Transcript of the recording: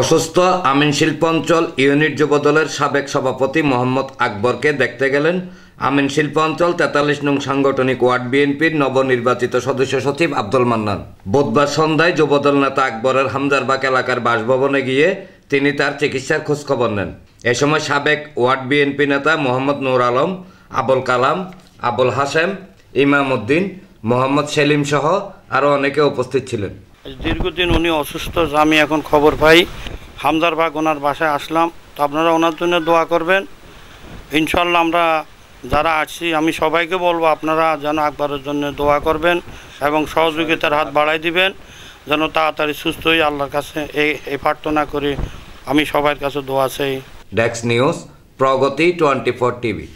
অসুস্থ আমিন শিল্প অঞ্চল ইউনিট যুবদলের সাবেক সভাপতি মোহাম্মদ আকবরকে দেখতে গেলেন আমিন শিল্প অঞ্চল ৪৩ নং সাংগঠনিক ওয়ার্ড বিএনপির নবনির্বাচিত সদস্য সচিব আব্দুল মান্নান। বুধবার সন্ধ্যায় যুবদল নেতা আকবরের হামজারবাগ এলাকার বাসভবনে গিয়ে তিনি তার চিকিৎসার খোঁজখবর নেন। এ সময় সাবেক ওয়ার্ড বিএনপি নেতা মোহাম্মদ নূর আলম, আবুল কালাম, আবুল হাশেম, ইমাম উদ্দিন, মোহাম্মদ সেলিম সহ আরও অনেকে উপস্থিত ছিলেন। দীর্ঘদিন উনি অসুস্থ, আমি এখন খবর পাই, হামজারবাগ ওনার বাসায় আসলাম। তো আপনারা ওনার জন্য দোয়া করবেন। ইনশাল্লাহ আমরা যারা আসছি আমি সবাইকে বলবো আপনারা যেন আকবরের জন্য দোয়া করবেন এবং সহযোগিতার হাত বাড়াই দিবেন যেন তাড়াতাড়ি সুস্থ হয়ে আল্লাহর কাছে এই প্রার্থনা করি। আমি সবার কাছে দোয়া চাই। ডেস্ক নিউজ, প্রগতি 24 টিভি।